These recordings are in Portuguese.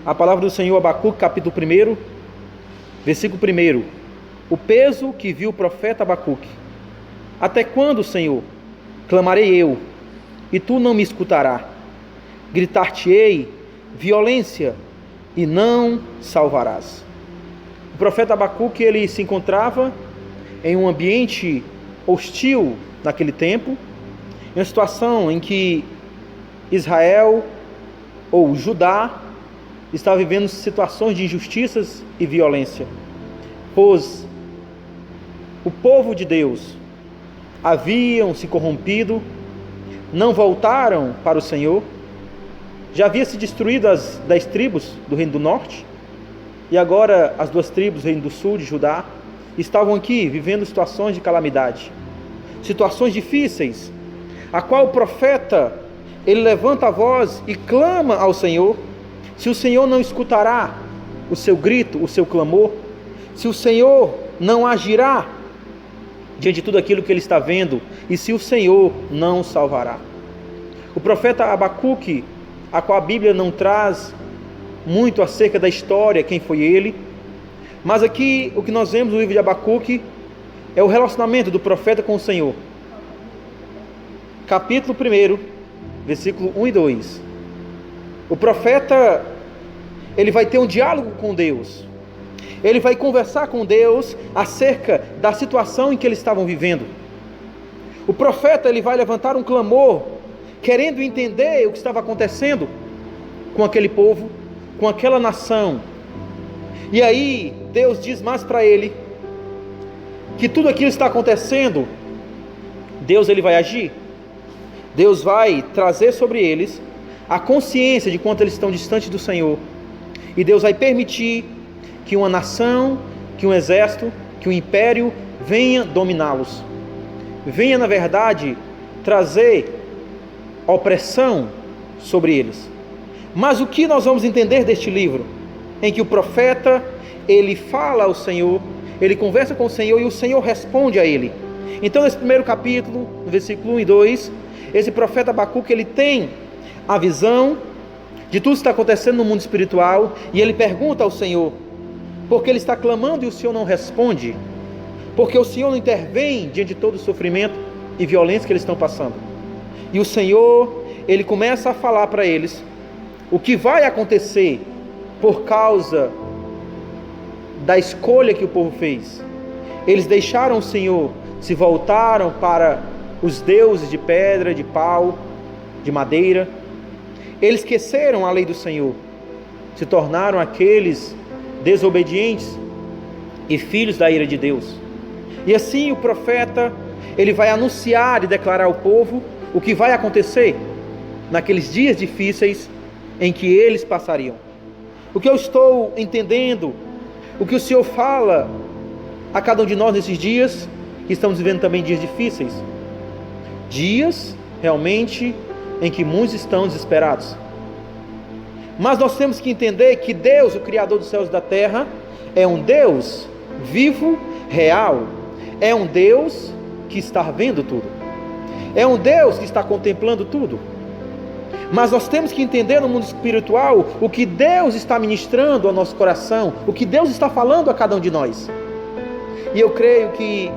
A palavra do Senhor, Abacuque, capítulo 1, versículo 1. O peso que viu o profeta Abacuque. Até quando, Senhor, clamarei eu, e tu não me escutarás? Gritar-te-ei violência, e não salvarás. O profeta Abacuque, ele se encontrava em um ambiente hostil naquele tempo, em uma situação em que Israel ou Judá estava vivendo situações de injustiças e violência, pois o povo de Deus haviam se corrompido, não voltaram para o Senhor, já havia se destruído as 10 tribos do reino do norte, e agora as 2 tribos do reino do sul, de Judá, estavam aqui vivendo situações de calamidade, situações difíceis, a qual o profeta, ele levanta a voz e clama ao Senhor. Se o Senhor não escutará o seu grito, o seu clamor, se o Senhor não agirá diante de tudo aquilo que ele está vendo, e se o Senhor não o salvará. O profeta Abacuque, a qual a Bíblia não traz muito acerca da história, quem foi ele, mas aqui o que nós vemos no livro de Abacuque é o relacionamento do profeta com o Senhor. Capítulo 1, versículo 1 e 2. O profeta, ele vai ter um diálogo com Deus. Ele vai conversar com Deus acerca da situação em que eles estavam vivendo. O profeta, ele vai levantar um clamor, querendo entender o que estava acontecendo com aquele povo, com aquela nação. E aí, Deus diz mais para ele, que tudo aquilo está acontecendo, Deus, ele vai agir. Deus vai trazer sobre eles a consciência de quanto eles estão distantes do Senhor. E Deus vai permitir que uma nação, que um exército, que um império venha dominá-los. Venha, na verdade, trazer opressão sobre eles. Mas o que nós vamos entender deste livro? Em que o profeta, ele fala ao Senhor, ele conversa com o Senhor e o Senhor responde a ele. Então, nesse primeiro capítulo, no versículo 1 e 2, esse profeta Abacuque, ele tem a visão de tudo que está acontecendo no mundo espiritual, e ele pergunta ao Senhor, porque ele está clamando e o Senhor não responde, porque o Senhor não intervém diante de todo o sofrimento e violência que eles estão passando. E o Senhor, ele começa a falar para eles o que vai acontecer por causa da escolha que o povo fez. Eles deixaram o Senhor, se voltaram para os deuses de pedra, de pau, de madeira. Eles esqueceram a lei do Senhor, se tornaram aqueles desobedientes e filhos da ira de Deus. E assim o profeta, ele vai anunciar e declarar ao povo o que vai acontecer naqueles dias difíceis em que eles passariam. O que eu estou entendendo, o que o Senhor fala a cada um de nós nesses dias, que estamos vivendo também dias difíceis, dias realmente em que muitos estão desesperados. Mas nós temos que entender que Deus, o Criador dos céus e da terra, é um Deus vivo, real, é um Deus que está vendo tudo, é um Deus que está contemplando tudo. Mas nós temos que entender no mundo espiritual o que Deus está ministrando ao nosso coração, o que Deus está falando a cada um de nós. E eu creio que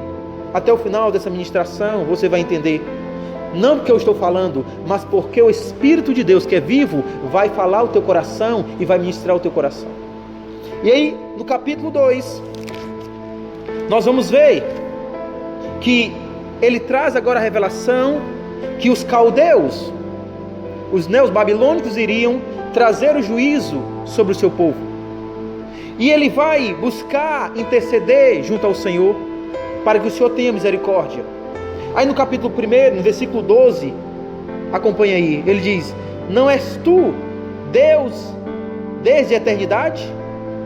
até o final dessa ministração você vai entender, não porque eu estou falando, mas porque o Espírito de Deus, que é vivo, vai falar ao teu coração e vai ministrar o teu coração. E aí, no capítulo 2, nós vamos ver que ele traz agora a revelação que os caldeus, os neobabilônicos, iriam trazer o juízo sobre o seu povo. E ele vai buscar interceder junto ao Senhor, para que o Senhor tenha misericórdia. Aí no capítulo 1, no versículo 12, acompanha aí, ele diz: não és tu, Deus, desde a eternidade?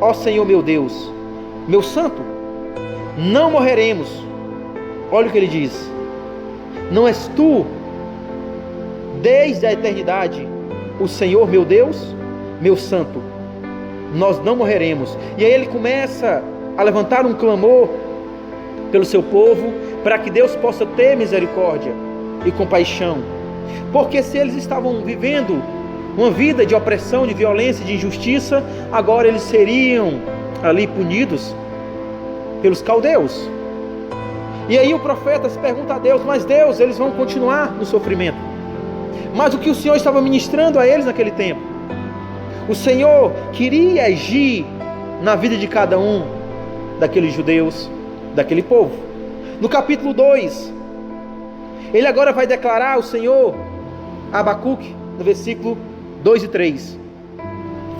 Ó Senhor meu Deus, meu santo, não morreremos. Olha o que ele diz: não és tu, desde a eternidade, o Senhor meu Deus, meu santo, nós não morreremos. E aí ele começa a levantar um clamor pelo seu povo, para que Deus possa ter misericórdia e compaixão, porque se eles estavam vivendo uma vida de opressão, de violência, de injustiça, agora eles seriam ali punidos pelos caldeus. E aí o profeta se pergunta a Deus: mas Deus, eles vão continuar no sofrimento. Mas o que o Senhor estava ministrando a eles naquele tempo? O Senhor queria agir na vida de cada um daqueles judeus, daquele povo. No capítulo 2, ele agora vai declarar, o Senhor, a Abacuque, no versículo 2 e 3.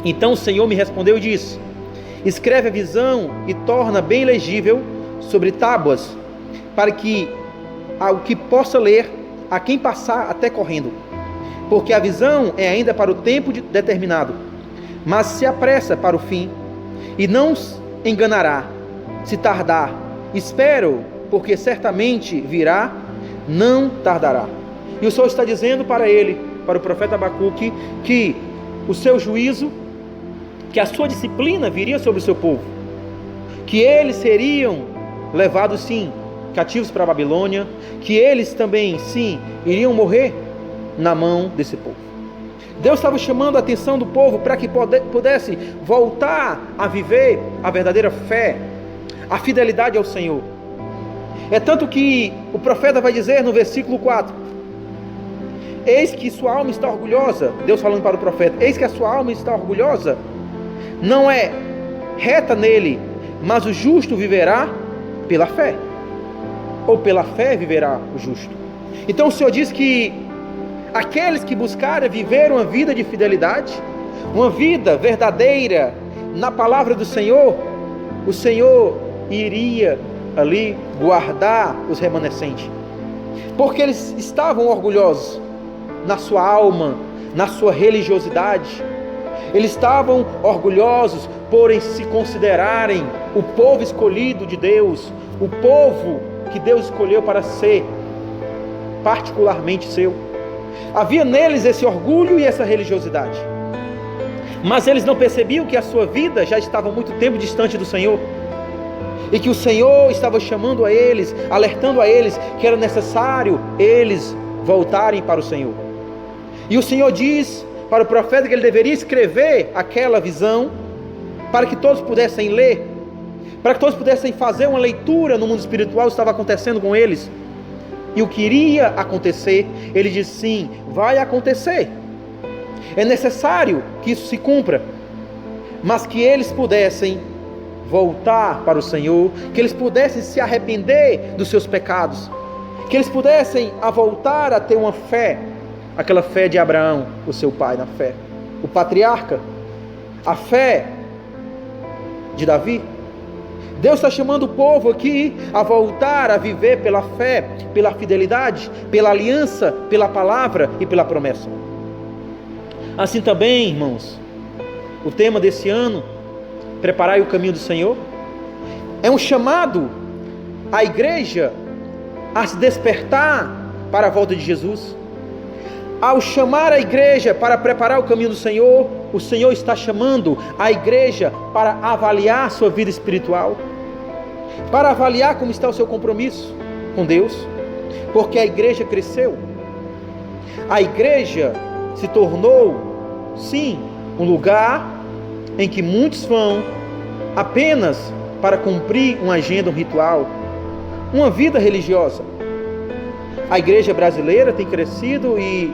Então o Senhor me respondeu e disse: escreve a visão e torna bem legível sobre tábuas, para que ao que possa ler, a quem passar até correndo. Porque a visão é ainda para o tempo determinado, mas se apressa para o fim, e não enganará, se tardar. Espero, porque certamente virá, não tardará. E o Senhor está dizendo para ele, para o profeta Abacuque, que o seu juízo, que a sua disciplina viria sobre o seu povo, que eles seriam levados sim, cativos para a Babilônia, que eles também sim, iriam morrer na mão desse povo. Deus estava chamando a atenção do povo para que pudesse voltar a viver a verdadeira fé, a fidelidade ao Senhor. É tanto que o profeta vai dizer no versículo 4: eis que sua alma está orgulhosa, Deus falando para o profeta, eis que a sua alma está orgulhosa, não é reta nele, mas o justo viverá pela fé, ou pela fé viverá o justo. Então o Senhor diz que aqueles que buscarem viver uma vida de fidelidade, uma vida verdadeira na palavra do Senhor, o Senhor iria ali guardar os remanescentes, porque eles estavam orgulhosos na sua alma, na sua religiosidade. Eles estavam orgulhosos por se considerarem o povo escolhido de Deus, o povo que Deus escolheu para ser particularmente seu. Havia neles esse orgulho e essa religiosidade, mas eles não percebiam que a sua vida já estava muito tempo distante do Senhor, e que o Senhor estava chamando a eles, alertando a eles que era necessário eles voltarem para o Senhor. E o Senhor diz para o profeta que ele deveria escrever aquela visão, para que todos pudessem ler, para que todos pudessem fazer uma leitura no mundo espiritual, estava acontecendo com eles. E o que iria acontecer, ele diz: sim, vai acontecer, é necessário que isso se cumpra, mas que eles pudessem voltar para o Senhor, que eles pudessem se arrepender dos seus pecados, que eles pudessem voltar a ter uma fé, aquela fé de Abraão, o seu pai na fé, o patriarca, a fé de Davi. Deus está chamando o povo aqui a voltar a viver pela fé, pela fidelidade, pela aliança, pela palavra e pela promessa. Assim também, irmãos, o tema desse ano, preparai o caminho do Senhor, é um chamado à igreja a se despertar para a volta de Jesus. Ao chamar a igreja para preparar o caminho do Senhor, o Senhor está chamando a igreja para avaliar sua vida espiritual, para avaliar como está o seu compromisso com Deus, porque a igreja cresceu, a igreja se tornou, sim, um lugar em que muitos vão apenas para cumprir uma agenda, um ritual, uma vida religiosa. A igreja brasileira tem crescido e,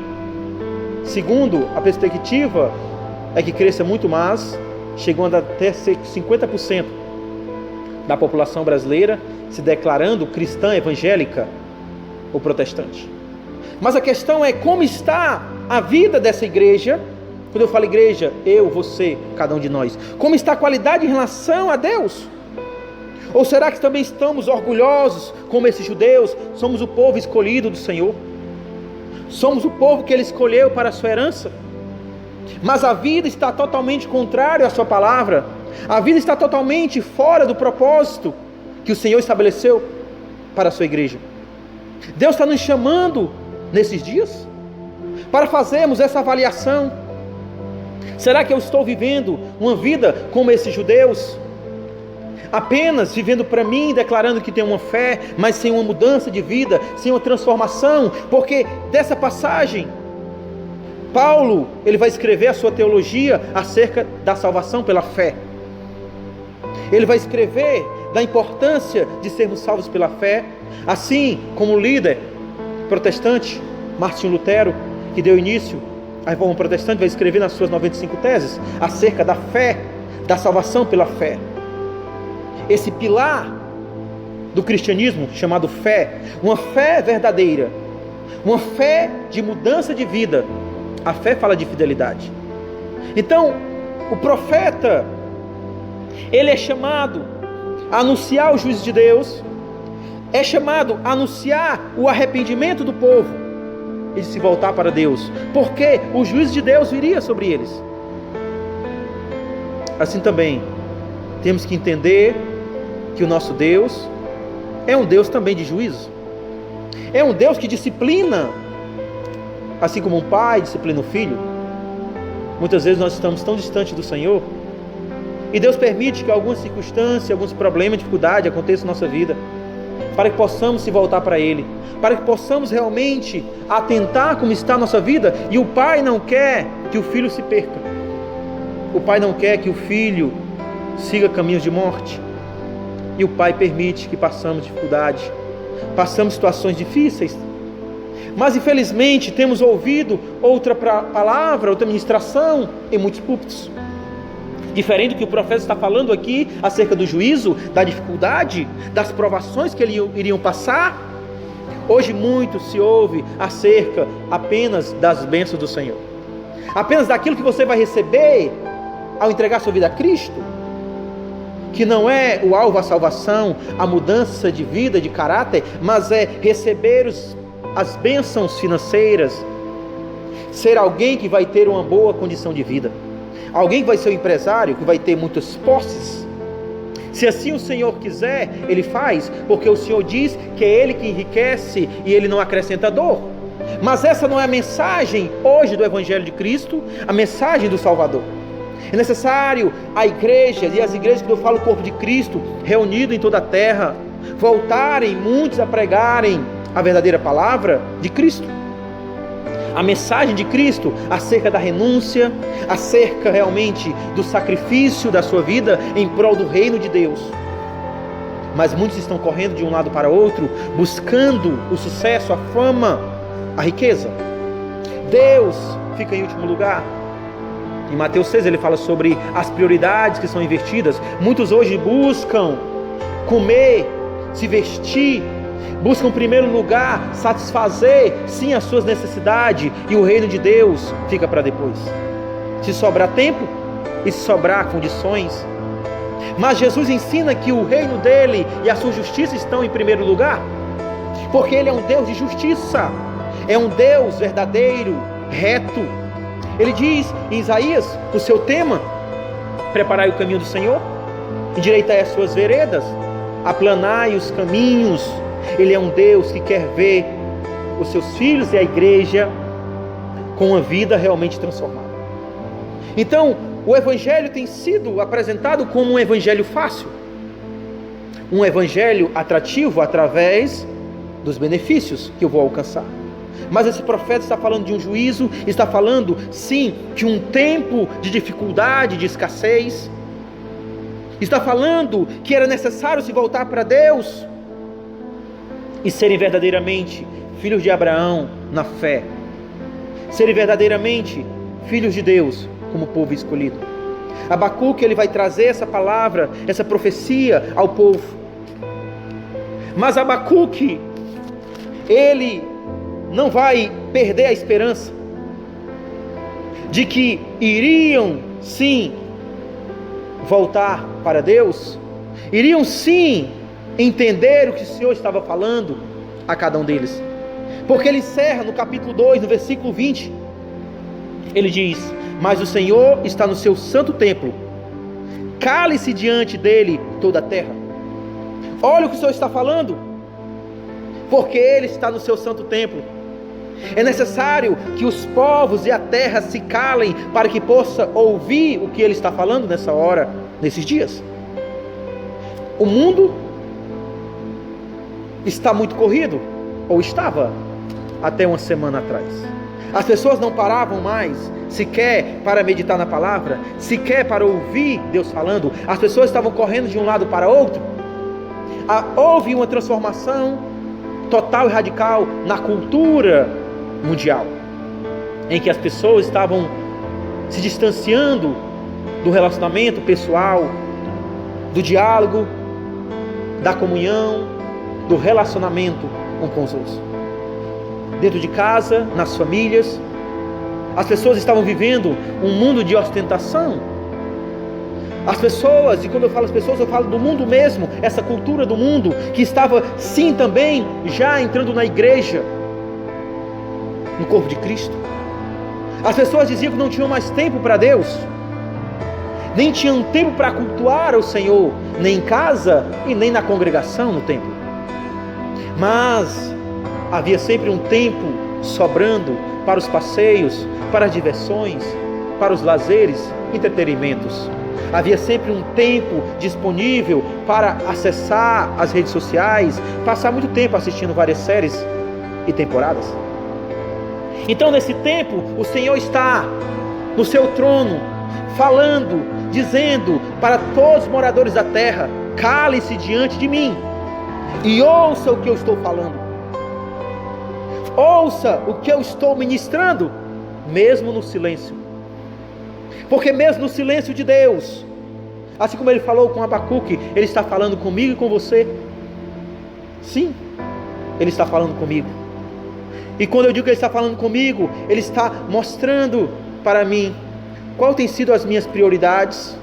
segundo a perspectiva, é que cresça muito mais, chegando até ser 50% da população brasileira se declarando cristã, evangélica ou protestante. Mas a questão é como está a vida dessa igreja. Quando eu falo igreja, eu, você, cada um de nós, como está a qualidade em relação a Deus? Ou será que também estamos orgulhosos, como esses judeus, somos o povo escolhido do Senhor? Somos o povo que Ele escolheu para a sua herança? Mas a vida está totalmente contrária à sua palavra, a vida está totalmente fora do propósito que o Senhor estabeleceu para a sua igreja. Deus está nos chamando nesses dias para fazermos essa avaliação. Será que eu estou vivendo uma vida como esses judeus? Apenas vivendo para mim, declarando que tenho uma fé, mas sem uma mudança de vida, sem uma transformação? Porque dessa passagem, Paulo, ele vai escrever a sua teologia acerca da salvação pela fé. Ele vai escrever da importância de sermos salvos pela fé, assim como o líder protestante, Martinho Lutero, que deu início à Reforma Protestante, vai escrever nas suas 95 teses acerca da fé, da salvação pela fé. Esse pilar do cristianismo chamado fé, uma fé verdadeira, uma fé de mudança de vida. A fé fala de fidelidade. Então, o profeta, ele é chamado a anunciar o juízo de Deus, é chamado a anunciar o arrependimento do povo e de se voltar para Deus, porque o juízo de Deus viria sobre eles. Assim também, temos que entender que o nosso Deus é um Deus também de juízo, é um Deus que disciplina, assim como um pai disciplina o filho. Muitas vezes nós estamos tão distantes do Senhor, e Deus permite que algumas circunstâncias, alguns problemas, dificuldade aconteçam na nossa vida, para que possamos se voltar para Ele, para que possamos realmente atentar como está a nossa vida. E o pai não quer que o filho se perca, o pai não quer que o filho siga caminhos de morte, e o pai permite que passamos dificuldade, passamos situações difíceis. Mas infelizmente temos ouvido outra palavra, outra ministração em muitos púlpitos, diferente do que o profeta está falando aqui acerca do juízo, da dificuldade, das provações que iriam passar. Hoje muito se ouve acerca apenas das bênçãos do Senhor, apenas daquilo que você vai receber ao entregar sua vida a Cristo, que não é o alvo a salvação, a mudança de vida, de caráter, mas é receber as bênçãos financeiras, ser alguém que vai ter uma boa condição de vida, alguém que vai ser um empresário, que vai ter muitas posses. Se assim o Senhor quiser, Ele faz, porque o Senhor diz que é Ele que enriquece e Ele não acrescenta dor. Mas essa não é a mensagem hoje do Evangelho de Cristo, a mensagem do Salvador. É necessário a igreja, e as igrejas que eu falo, o corpo de Cristo, reunido em toda a terra, voltarem muitos a pregarem a verdadeira palavra de Cristo, a mensagem de Cristo acerca da renúncia, acerca realmente do sacrifício da sua vida em prol do reino de Deus. Mas muitos estão correndo de um lado para outro, buscando o sucesso, a fama, a riqueza. Deus fica em último lugar. Em Mateus 6 ele fala sobre as prioridades que são invertidas. Muitos hoje buscam comer, se vestir, buscam em primeiro lugar satisfazer sim as suas necessidades, e o reino de Deus fica para depois, se sobrar tempo e se sobrar condições. Mas Jesus ensina que o reino dele e a sua justiça estão em primeiro lugar, porque Ele é um Deus de justiça, é um Deus verdadeiro, reto. Ele diz em Isaías, o seu tema: preparai o caminho do Senhor, endireitai as suas veredas, aplanai os caminhos. Ele é um Deus que quer ver os seus filhos e a igreja com uma vida realmente transformada. Então, o Evangelho tem sido apresentado como um Evangelho fácil, um Evangelho atrativo através dos benefícios que eu vou alcançar. Mas esse profeta está falando de um juízo, está falando sim de um tempo de dificuldade, de escassez, está falando que era necessário se voltar para Deus e serem verdadeiramente filhos de Abraão na fé, serem verdadeiramente filhos de Deus como povo escolhido. Abacuque, ele vai trazer essa palavra, essa profecia ao povo. Mas Abacuque, ele não vai perder a esperança de que iriam sim voltar para Deus, iriam sim entender o que o Senhor estava falando a cada um deles, porque ele encerra no capítulo 2, no versículo 20, ele diz: mas o Senhor está no seu santo templo, cale-se diante dele toda a terra. Olha o que o Senhor está falando, porque Ele está no seu santo templo. É necessário que os povos e a terra se calem para que possa ouvir o que Ele está falando nessa hora, nesses dias. O mundo está muito corrido, ou estava até uma semana atrás. As pessoas não paravam mais sequer para meditar na palavra, sequer para ouvir Deus falando. As pessoas estavam correndo de um lado para outro. Houve uma transformação total e radical na cultura mundial, em que as pessoas estavam se distanciando do relacionamento pessoal, do diálogo, da comunhão, do relacionamento um com os outros. Dentro de casa, nas famílias, as pessoas estavam vivendo um mundo de ostentação. As pessoas, e quando eu falo as pessoas, eu falo do mundo mesmo, essa cultura do mundo, que estava sim também já entrando na igreja, no corpo de Cristo. As pessoas diziam que não tinham mais tempo para Deus, nem tinham tempo para cultuar o Senhor, nem em casa e nem na congregação no templo. Mas havia sempre um tempo sobrando para os passeios, para as diversões, para os lazeres, entretenimentos. Havia sempre um tempo disponível para acessar as redes sociais, passar muito tempo assistindo várias séries e temporadas. Então, nesse tempo, o Senhor está no seu trono, falando, dizendo para todos os moradores da terra: cale-se diante de mim e ouça o que eu estou falando. Ouça o que eu estou ministrando, mesmo no silêncio. Porque mesmo no silêncio de Deus, assim como Ele falou com Abacuque, Ele está falando comigo e com você. Sim, Ele está falando comigo. E quando eu digo que Ele está falando comigo, Ele está mostrando para mim qual tem sido as minhas prioridades,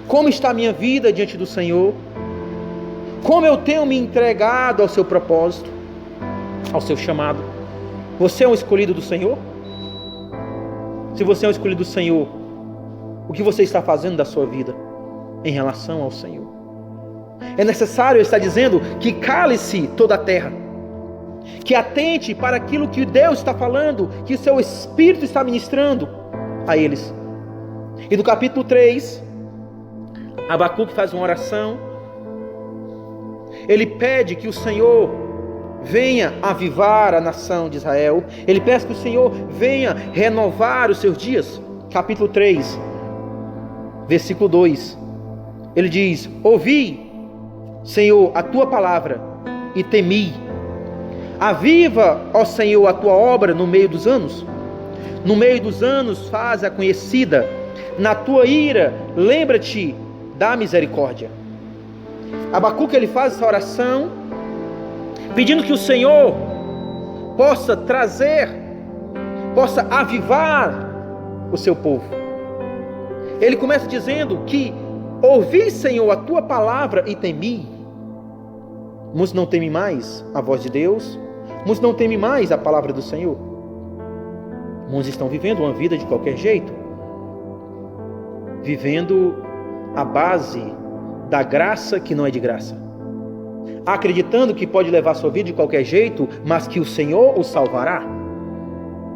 como está a minha vida diante do Senhor, como eu tenho me entregado ao seu propósito, ao seu chamado. Você é um escolhido do Senhor? Se você é um escolhido do Senhor, o que você está fazendo da sua vida em relação ao Senhor? É necessário, Ele está dizendo, que cale-se toda a terra, que atente para aquilo que Deus está falando, que o seu Espírito está ministrando a eles. E no capítulo 3, Abacuque faz uma oração. Ele pede que o Senhor venha avivar a nação de Israel. Ele pede que o Senhor venha renovar os seus dias. Capítulo 3, versículo 2. Ele diz: ouvi, Senhor, a tua palavra e temi. Aviva, ó Senhor, a tua obra no meio dos anos. No meio dos anos faz-a conhecida. Na tua ira, lembra-te da misericórdia. Abacuque, ele faz essa oração, pedindo que o Senhor possa trazer, possa avivar o seu povo. Ele começa dizendo que ouvi, Senhor, a tua palavra e temi. Muitos não temem mais a voz de Deus, muitos não temem mais a palavra do Senhor. Muitos estão vivendo uma vida de qualquer jeito, vivendo a base da graça que não é de graça, acreditando que pode levar sua vida de qualquer jeito, mas que o Senhor o salvará.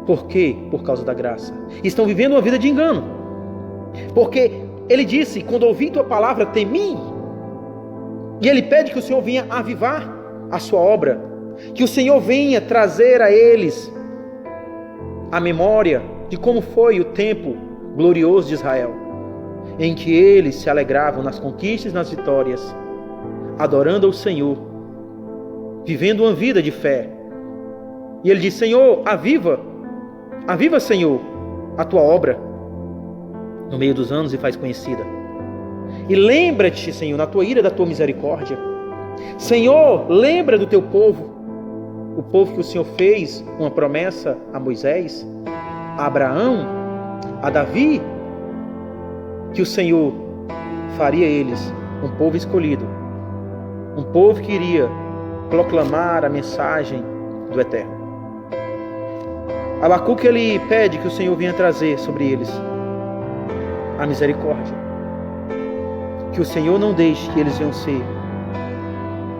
Por quê? Por causa da graça. Estão vivendo uma vida de engano, porque Ele disse: quando ouvi tua palavra, temi. E Ele pede que o Senhor venha avivar a sua obra, que o Senhor venha trazer a eles a memória de como foi o tempo glorioso de Israel, em que eles se alegravam nas conquistas e nas vitórias, adorando ao Senhor, vivendo uma vida de fé. E Ele diz: Senhor, aviva, Senhor, a tua obra no meio dos anos e faz conhecida. E lembra-te, Senhor, na tua ira, da tua misericórdia. Senhor, lembra do teu povo, o povo que o Senhor fez uma promessa a Moisés, a Abraão, a Davi, que o Senhor faria eles um povo escolhido, um povo que iria proclamar a mensagem do Eterno. Abacuque, ele pede que o Senhor venha trazer sobre eles a misericórdia, que o Senhor não deixe que eles venham ser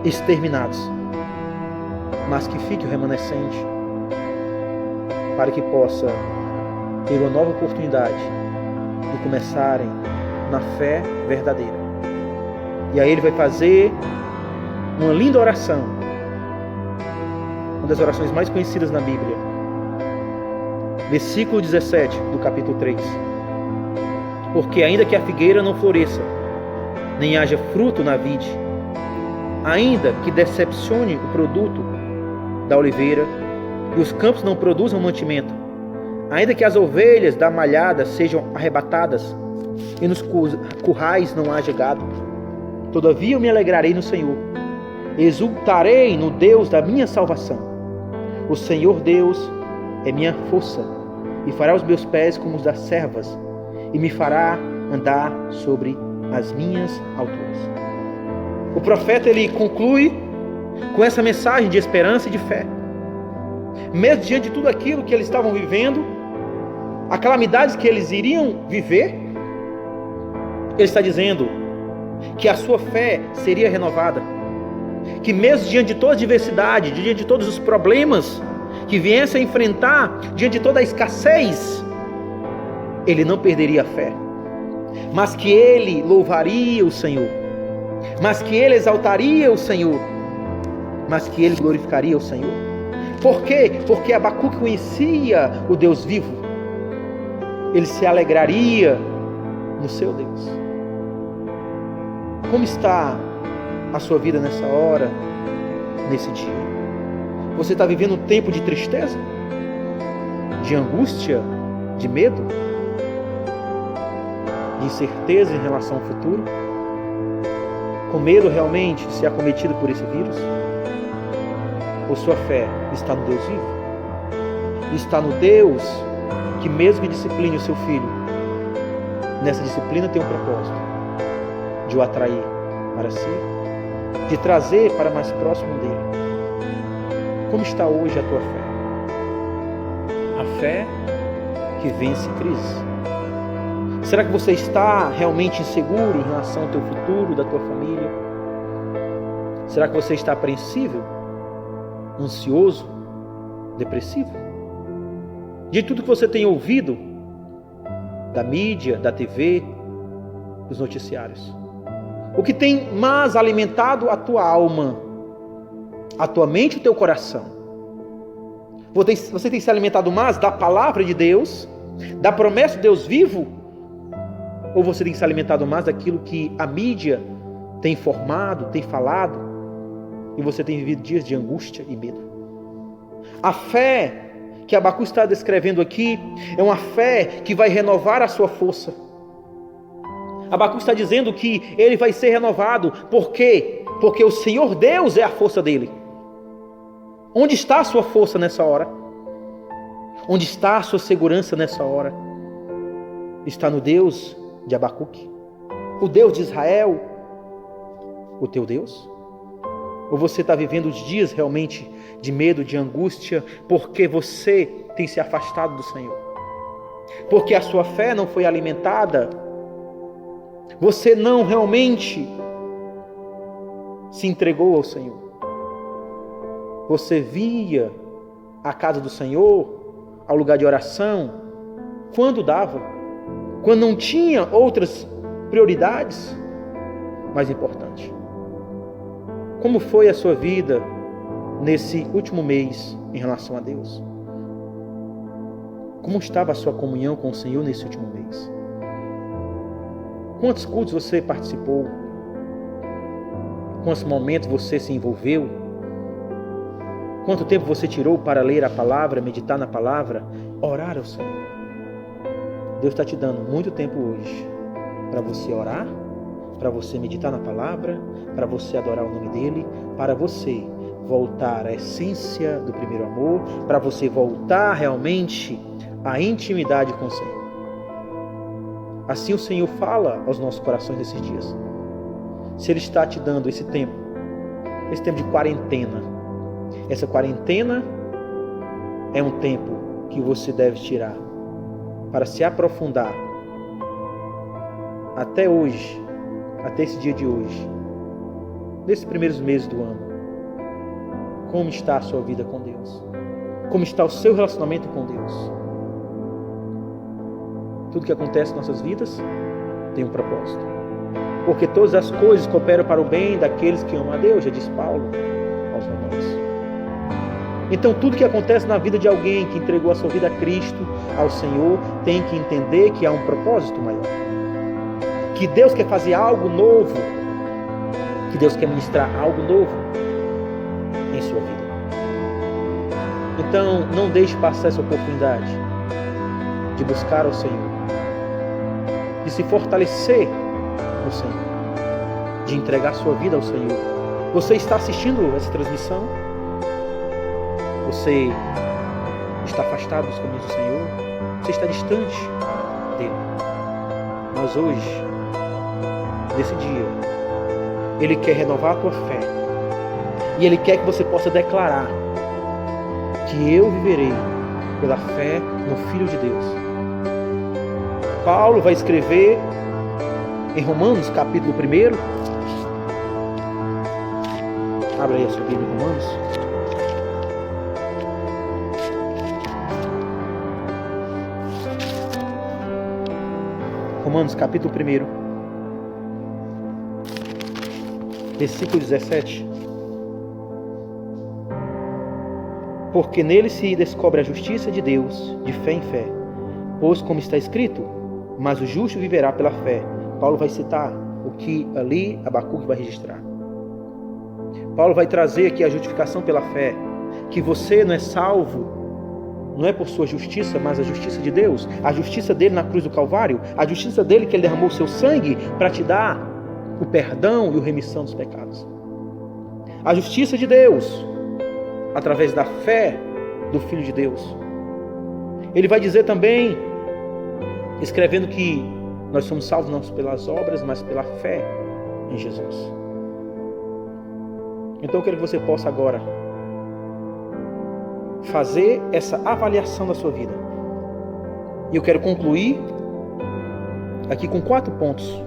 exterminados, mas que fique o remanescente, para que possa ter uma nova oportunidade de começarem na fé verdadeira. E aí Ele vai fazer uma linda oração, uma das orações mais conhecidas na Bíblia, Versículo 17 do capítulo 3. Porque ainda que a figueira não floresça, nem haja fruto na vide, ainda que decepcione o produto da oliveira, e os campos não produzam mantimento, ainda que as ovelhas da malhada sejam arrebatadas, e nos currais não haja gado, todavia eu me alegrarei no Senhor, exultarei no Deus da minha salvação. O Senhor Deus é minha força, e fará os meus pés como os das servas, e me fará andar sobre as minhas alturas. O profeta, ele conclui com essa mensagem de esperança e de fé. Mesmo diante de tudo aquilo que eles estavam vivendo, as calamidades que eles iriam viver, ele está dizendo que a sua fé seria renovada, que mesmo diante de toda a diversidade, diante de todos os problemas que viesse a enfrentar, diante de toda a escassez, ele não perderia a fé, mas que ele louvaria o Senhor, mas que ele exaltaria o Senhor, mas que ele glorificaria o Senhor. Por quê? Porque Abacuque conhecia o Deus vivo. Ele se alegraria no seu Deus. Como está a sua vida nessa hora, nesse dia? Você está vivendo um tempo de tristeza? De angústia? De medo? De incerteza em relação ao futuro? Com medo realmente de ser acometido por esse vírus? Ou sua fé está no Deus vivo? Está no Deus que mesmo que discipline o seu filho, nessa disciplina tem um propósito de o atrair para si, de trazer para mais próximo dele. Como está hoje a tua fé? A fé que vence crises. Será que você está realmente inseguro em relação ao teu futuro, da tua família? Será que você está apreensivo, ansioso, depressivo? De tudo que você tem ouvido da mídia, da TV, dos noticiários, o que tem mais alimentado a tua alma, a tua mente e o teu coração? Você tem se alimentado mais da palavra de Deus, da promessa de Deus vivo? Ou você tem se alimentado mais daquilo que a mídia tem informado, tem falado, e você tem vivido dias de angústia e medo? A fé que Abacuque está descrevendo aqui é uma fé que vai renovar a sua força. Abacuque está dizendo que ele vai ser renovado. Por quê? Porque o Senhor Deus é a força dele. Onde está a sua força nessa hora? Onde está a sua segurança nessa hora? Está no Deus de Abacuque, o Deus de Israel, o teu Deus? Ou você está vivendo os dias realmente de medo, de angústia, porque você tem se afastado do Senhor? Porque a sua fé não foi alimentada? Você não realmente se entregou ao Senhor? Você via a casa do Senhor, ao lugar de oração, quando dava, quando não tinha outras prioridades mais importantes? Como foi a sua vida nesse último mês em relação a Deus? Como estava a sua comunhão com o Senhor nesse último mês? Quantos cultos você participou? Quantos momentos você se envolveu? Quanto tempo você tirou para ler a palavra, meditar na palavra, orar ao Senhor? Deus está te dando muito tempo hoje para você orar, para você meditar na palavra, para você adorar o nome dEle, para você voltar à essência do primeiro amor, para você voltar realmente à intimidade com o Senhor. Assim o Senhor fala aos nossos corações nesses dias. Se Ele está te dando esse tempo de quarentena, essa quarentena é um tempo que você deve tirar para se aprofundar até hoje, até esse dia de hoje, nesses primeiros meses do ano. Como está a sua vida com Deus? Como está o seu relacionamento com Deus? Tudo que acontece em nossas vidas tem um propósito. Porque todas as coisas cooperam para o bem daqueles que amam a Deus, já diz Paulo aos Romanos. Então tudo que acontece na vida de alguém que entregou a sua vida a Cristo, ao Senhor, tem que entender que há um propósito maior. Que Deus quer fazer algo novo. Que Deus quer ministrar algo novo em sua vida. Então não deixe passar essa oportunidade de buscar ao Senhor, de se fortalecer no Senhor, de entregar sua vida ao Senhor. Você está assistindo essa transmissão? Você está afastado dos caminhos do Senhor? Você está distante dele? Mas hoje, nesse dia, Ele quer renovar a tua fé. E Ele quer que você possa declarar que eu viverei pela fé no Filho de Deus. Paulo vai escrever em Romanos, capítulo 1. Abre aí a sua Bíblia em Romanos. Romanos, capítulo 1, versículo 17. Porque nele se descobre a justiça de Deus, de fé em fé. Pois, como está escrito, mas o justo viverá pela fé. Paulo vai citar o que ali Abacuque vai registrar. Paulo vai trazer aqui a justificação pela fé, que você não é salvo, não é por sua justiça, mas a justiça de Deus, a justiça dele na cruz do Calvário, a justiça dele que ele derramou o seu sangue para te dar o perdão e a remissão dos pecados. A justiça de Deus, através da fé do Filho de Deus. Ele vai dizer também, escrevendo que nós somos salvos não pelas obras, mas pela fé em Jesus. Então eu quero que você possa agora fazer essa avaliação da sua vida. E eu quero concluir aqui com 4 pontos,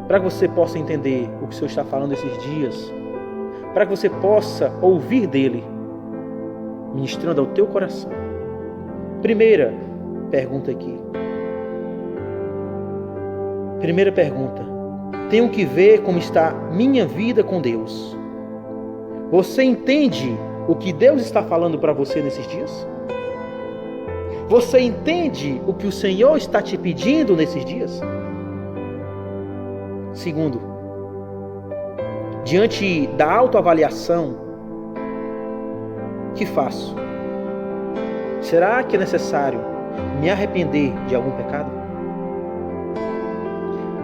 para que você possa entender o que o Senhor está falando esses dias, para que você possa ouvir dele, ministrando ao teu coração. Primeira pergunta aqui. Primeira pergunta. Tenho que ver como está minha vida com Deus. Você entende o que Deus está falando para você nesses dias? Você entende o que o Senhor está te pedindo nesses dias? Segundo, diante da autoavaliação, o que faço? Será que é necessário me arrepender de algum pecado?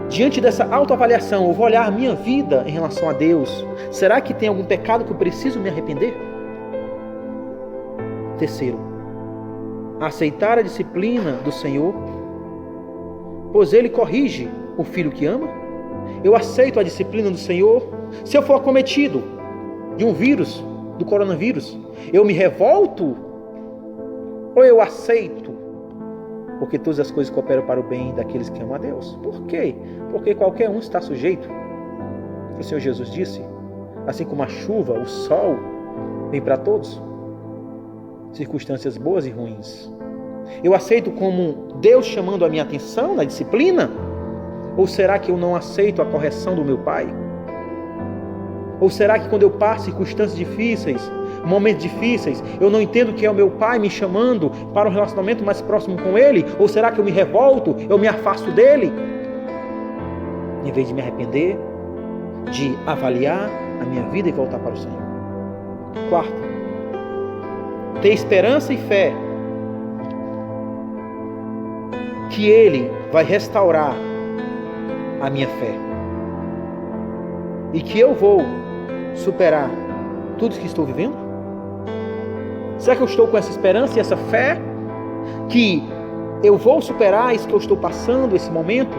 Diante dessa autoavaliação, eu vou olhar minha vida em relação a Deus. Será que tem algum pecado que eu preciso me arrepender? Terceiro, aceitar a disciplina do Senhor, pois Ele corrige o filho que ama. Eu aceito a disciplina do Senhor. Se eu for acometido de um vírus, do coronavírus, eu me revolto ou eu aceito? Porque todas as coisas cooperam para o bem daqueles que amam a Deus. Por quê? Porque qualquer um está sujeito. O Senhor Jesus disse, assim como a chuva, o sol, vem para todos. Circunstâncias boas e ruins. Eu aceito como Deus chamando a minha atenção na disciplina? Ou será que eu não aceito a correção do meu Pai? Ou será que quando eu passo circunstâncias difíceis, momentos difíceis, eu não entendo que é o meu Pai me chamando para um relacionamento mais próximo com Ele? Ou será que eu me revolto, eu me afasto dEle? Em vez de me arrepender, de avaliar a minha vida e voltar para o Senhor. Quarto, ter esperança e fé que Ele vai restaurar a minha fé e que eu vou superar tudo que estou vivendo? Será que eu estou com essa esperança e essa fé que eu vou superar isso que eu estou passando, esse momento?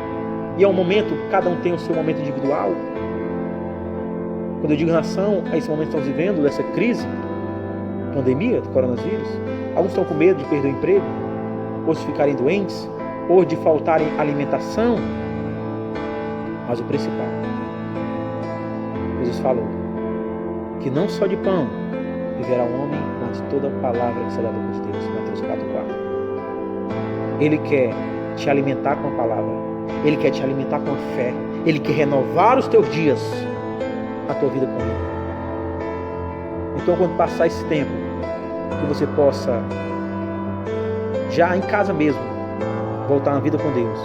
E é um momento, cada um tem o seu momento individual. Quando eu digo em relação a esse momento que estamos vivendo, dessa crise, pandemia do coronavírus, alguns estão com medo de perder o emprego, ou de ficarem doentes, ou de faltarem alimentação. Mas o principal, Jesus falou que não só de pão viverá o homem, mas de toda palavra que será da boca de Deus. Mateus 4:4. Ele quer te alimentar com a palavra, Ele quer te alimentar com a fé, Ele quer renovar os teus dias, a tua vida com Ele. Então, quando passar esse tempo, que você possa, já em casa mesmo, voltar na vida com Deus.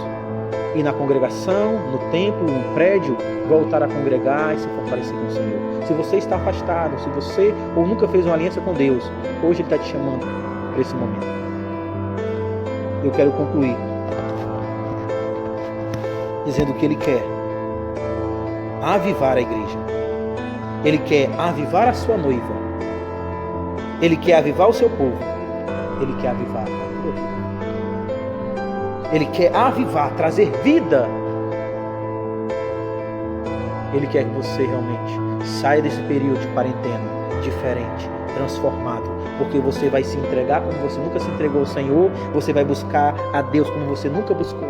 Ir na congregação, no templo, no prédio, voltar a congregar e se fortalecer com o Senhor. Se você está afastado, se você ou nunca fez uma aliança com Deus, hoje Ele está te chamando para esse momento. Eu quero concluir dizendo que Ele quer avivar a igreja. Ele quer avivar a sua noiva. Ele quer avivar o seu povo. Ele quer avivar a tua vida. Ele quer avivar, trazer vida. Ele quer que você realmente saia desse período de quarentena diferente, transformado, porque você vai se entregar como você nunca se entregou ao Senhor, você vai buscar a Deus como você nunca buscou,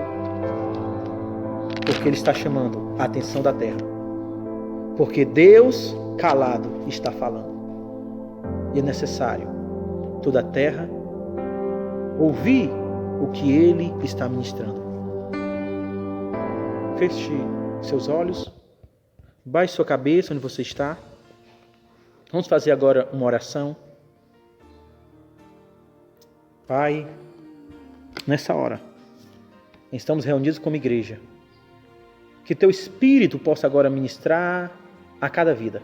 porque Ele está chamando a atenção da terra, porque Deus calado está falando, e é necessário toda a terra ouvir o que Ele está ministrando. Feche seus olhos, baixe sua cabeça onde você está. Vamos fazer agora uma oração. Pai, nessa hora, estamos reunidos como igreja. Que Teu Espírito possa agora ministrar a cada vida.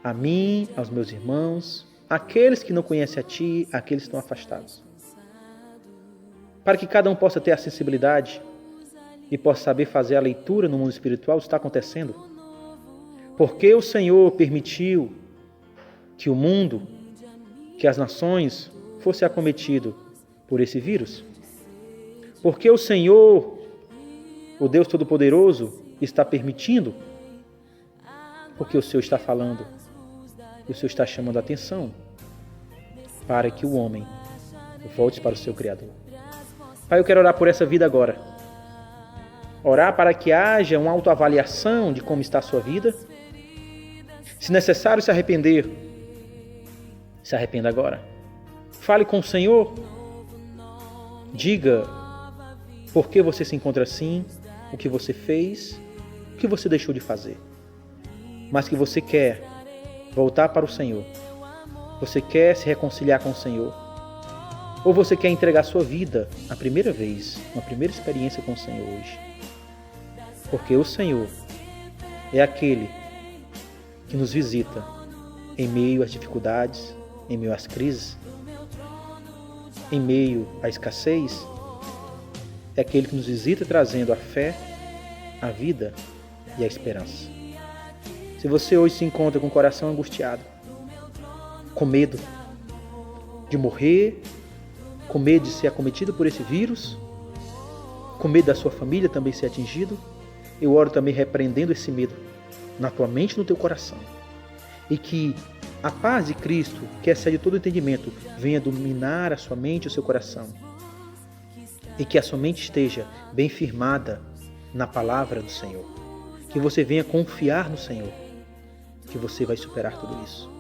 A mim, aos meus irmãos, aqueles que não conhecem a Ti, aqueles que estão afastados. Para que cada um possa ter a sensibilidade e possa saber fazer a leitura no mundo espiritual do que está acontecendo. Porque o Senhor permitiu que o mundo, que as nações fossem acometidos por esse vírus. Porque o Senhor, o Deus Todo-Poderoso, está permitindo. Porque o Senhor está falando, e o Senhor está chamando a atenção para que o homem volte para o seu Criador. Pai, eu quero orar por essa vida agora. Orar para que haja uma autoavaliação de como está a sua vida. Se necessário se arrepender, se arrependa agora. Fale com o Senhor. Diga por que você se encontra assim, o que você fez, o que você deixou de fazer. Mas que você quer voltar para o Senhor. Você quer se reconciliar com o Senhor. Ou você quer entregar sua vida a primeira vez, uma primeira experiência com o Senhor hoje. Porque o Senhor é aquele que nos visita em meio às dificuldades, em meio às crises, em meio à escassez. É aquele que nos visita trazendo a fé, a vida e a esperança. Se você hoje se encontra com o coração angustiado, com medo de morrer, com medo de ser acometido por esse vírus, com medo da sua família também ser atingido, eu oro também repreendendo esse medo na tua mente e no teu coração. E que a paz de Cristo, que excede todo entendimento, venha dominar a sua mente e o seu coração. E que a sua mente esteja bem firmada na palavra do Senhor. Que você venha confiar no Senhor, que você vai superar tudo isso.